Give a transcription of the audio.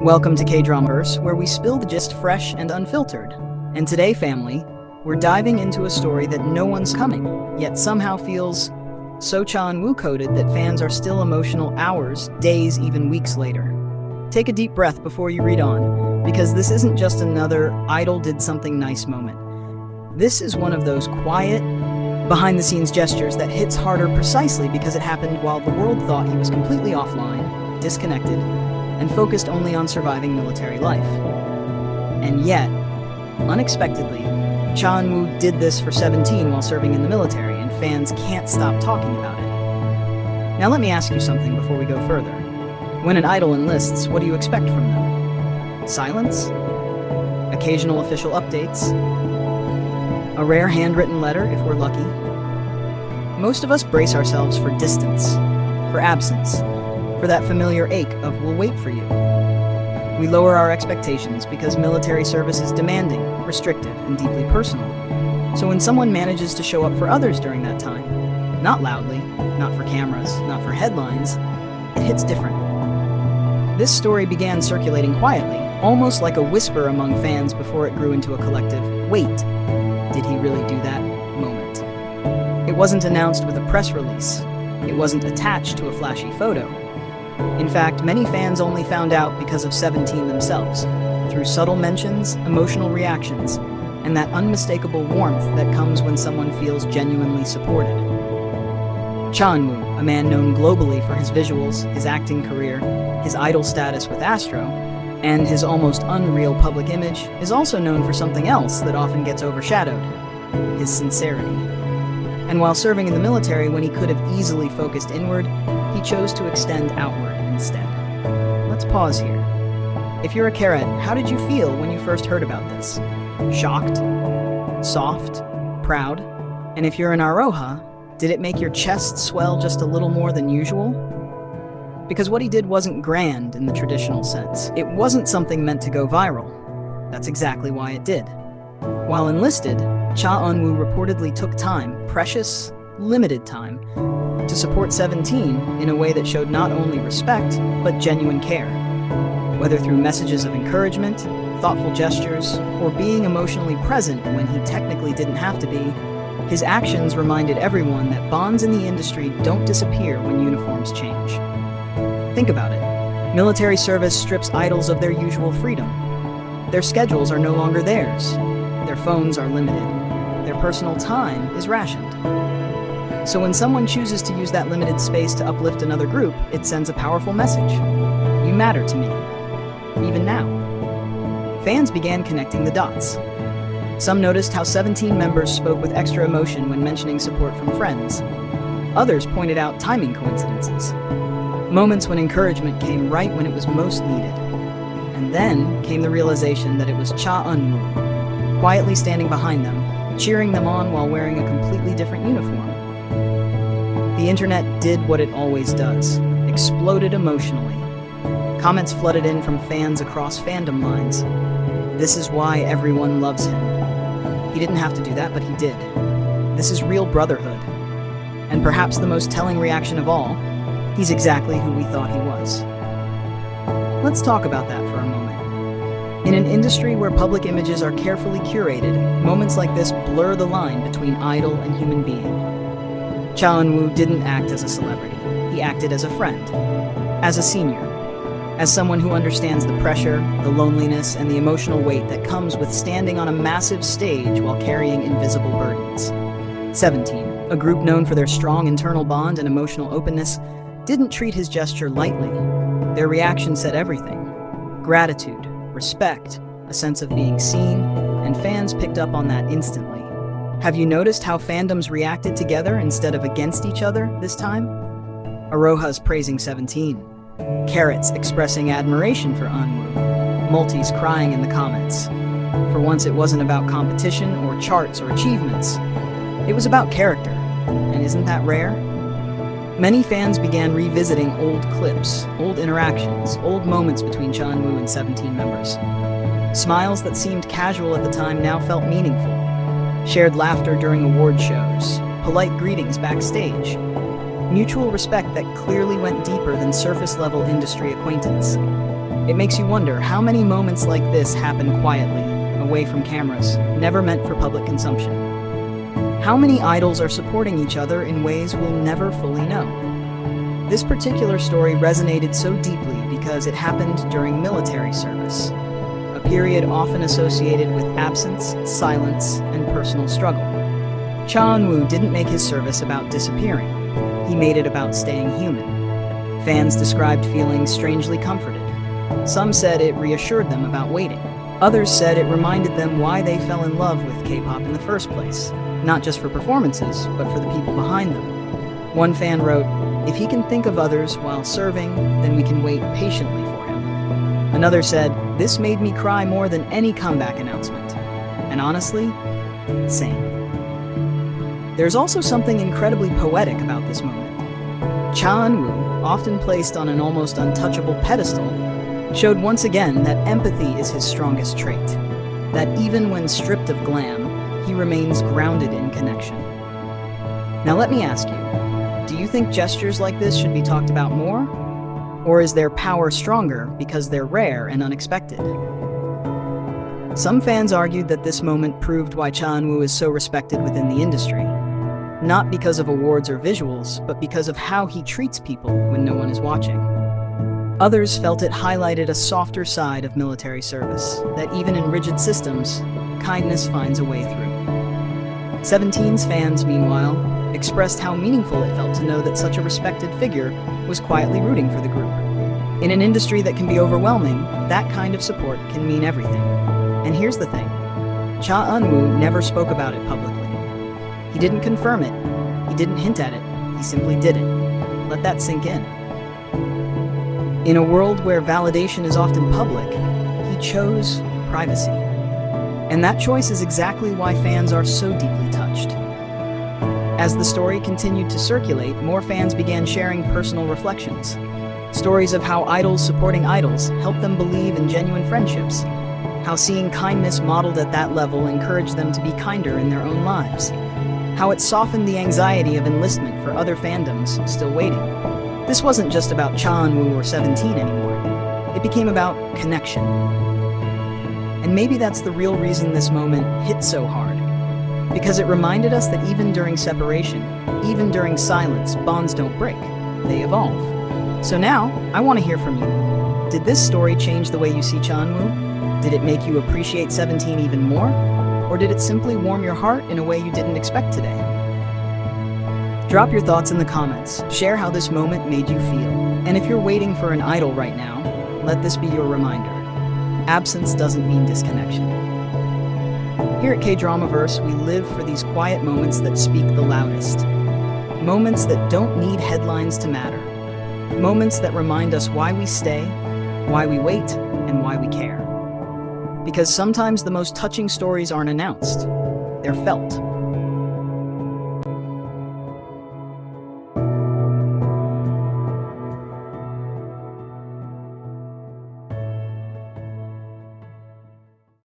Welcome to KDramaVerse, where we spill the gist fresh and unfiltered. And today, family, we're diving into a story that no one's coming, yet somehow feels so Cha Eunwoo coded that fans are still emotional hours, days, even weeks later. Take a deep breath before you read on, because this isn't just another idol did something nice moment. This is one of those quiet, behind-the-scenes gestures that hits harder precisely because it happened while the world thought he was completely offline, disconnected, and focused only on surviving military life. And yet, unexpectedly, Cha Eunwoo did this for 17 while serving in the military, and fans can't stop talking about it. Now let me ask you something before we go further. When an idol enlists, what do you expect from them? Silence? Occasional official updates? A rare handwritten letter if we're lucky? Most of us brace ourselves for distance, for absence, for that familiar ache of "we'll wait for you." We lower our expectations because military service is demanding, restrictive, and deeply personal. So when someone manages to show up for others during that time, not loudly, not for cameras, not for headlines, it hits different. This story began circulating quietly, almost like a whisper among fans before it grew into a collective, "Wait, did he really do that?" moment. It wasn't announced with a press release. It wasn't attached to a flashy photo. In fact, many fans only found out because of 17 themselves, through subtle mentions, emotional reactions, and that unmistakable warmth that comes when someone feels genuinely supported. Cha Eunwoo, a man known globally for his visuals, his acting career, his idol status with Astro, and his almost unreal public image, is also known for something else that often gets overshadowed: his sincerity. And while serving in the military when he could have easily focused inward, he chose to extend outward instead. Let's pause here. If you're a Carat, how did you feel when you first heard about this? Shocked? Soft? Proud? And if you're an AROHA, did it make your chest swell just a little more than usual? Because what he did wasn't grand in the traditional sense. It wasn't something meant to go viral. That's exactly why it did. While enlisted, Cha Eunwoo reportedly took time, precious, limited time, to support 17 in a way that showed not only respect, but genuine care. Whether through messages of encouragement, thoughtful gestures, or being emotionally present when he technically didn't have to be, his actions reminded everyone that bonds in the industry don't disappear when uniforms change. Think about it. Military service strips idols of their usual freedom. Their schedules are no longer theirs. Their phones are limited. Their personal time is rationed. So when someone chooses to use that limited space to uplift another group, it sends a powerful message. You matter to me, even now. Fans began connecting the dots. Some noticed how 17 members spoke with extra emotion when mentioning support from friends. Others pointed out timing coincidences. Moments when encouragement came right when it was most needed. And then came the realization that it was Cha Eunwoo, quietly standing behind them, cheering them on while wearing a completely different uniform. The internet did what it always does, exploded emotionally. Comments flooded in from fans across fandom lines. This is why everyone loves him. He didn't have to do that, but he did. This is real brotherhood. And perhaps the most telling reaction of all, he's exactly who we thought he was. Let's talk about that for a moment. In an industry where public images are carefully curated, moments like this blur the line between idol and human being. Cha Eunwoo didn't act as a celebrity. He acted as a friend, as a senior, as someone who understands the pressure, the loneliness, and the emotional weight that comes with standing on a massive stage while carrying invisible burdens. 17, a group known for their strong internal bond and emotional openness, didn't treat his gesture lightly. Their reaction said everything: gratitude, respect, a sense of being seen, and fans picked up on that instantly. Have you noticed how fandoms reacted together instead of against each other this time? AROHAs praising 17, Carats expressing admiration for Eunwoo, multis crying in the comments. For once, it wasn't about competition or charts or achievements. It was about character, and isn't that rare? Many fans began revisiting old clips, old interactions, old moments between Cha Eunwoo and 17 members. Smiles that seemed casual at the time now felt meaningful. Shared laughter during award shows, polite greetings backstage, mutual respect that clearly went deeper than surface-level industry acquaintance. It makes you wonder how many moments like this happen quietly, away from cameras, never meant for public consumption. How many idols are supporting each other in ways we'll never fully know? This particular story resonated so deeply because it happened during military service, a period often associated with absence, silence, and personal struggle. Cha Eunwoo didn't make his service about disappearing. He made it about staying human. Fans described feeling strangely comforted. Some said it reassured them about waiting. Others said it reminded them why they fell in love with K-pop in the first place, not just for performances, but for the people behind them. One fan wrote, "If he can think of others while serving, then we can wait patiently for him." Another said, "This made me cry more than any comeback announcement." And honestly, same. There's also something incredibly poetic about this moment. Cha Eunwoo, often placed on an almost untouchable pedestal, showed once again that empathy is his strongest trait, that even when stripped of glam, he remains grounded in connection. Now let me ask you, do you think gestures like this should be talked about more? Or is their power stronger because they're rare and unexpected? Some fans argued that this moment proved why Cha Eunwoo is so respected within the industry, not because of awards or visuals, but because of how he treats people when no one is watching. Others felt it highlighted a softer side of military service, that even in rigid systems, kindness finds a way through. 17's fans, meanwhile, expressed how meaningful it felt to know that such a respected figure was quietly rooting for the group. In an industry that can be overwhelming, that kind of support can mean everything. And here's the thing, Cha Eunwoo never spoke about it publicly. He didn't confirm it, he didn't hint at it, he simply did it. Let that sink in. In a world where validation is often public, he chose privacy. And that choice is exactly why fans are so deeply touched. As the story continued to circulate, more fans began sharing personal reflections. Stories of how idols supporting idols helped them believe in genuine friendships, how seeing kindness modeled at that level encouraged them to be kinder in their own lives, how it softened the anxiety of enlistment for other fandoms still waiting. This wasn't just about Cha Eunwoo or 17 anymore. It became about connection. And maybe that's the real reason this moment hit so hard. Because it reminded us that even during separation, even during silence, bonds don't break, they evolve. So now, I want to hear from you. Did this story change the way you see Cha Eunwoo? Did it make you appreciate 17 even more? Or did it simply warm your heart in a way you didn't expect today? Drop your thoughts in the comments, share how this moment made you feel. And if you're waiting for an idol right now, let this be your reminder. Absence doesn't mean disconnection. Here at KDramaVerse, we live for these quiet moments that speak the loudest. Moments that don't need headlines to matter. Moments that remind us why we stay, why we wait, and why we care. Because sometimes the most touching stories aren't announced, they're felt.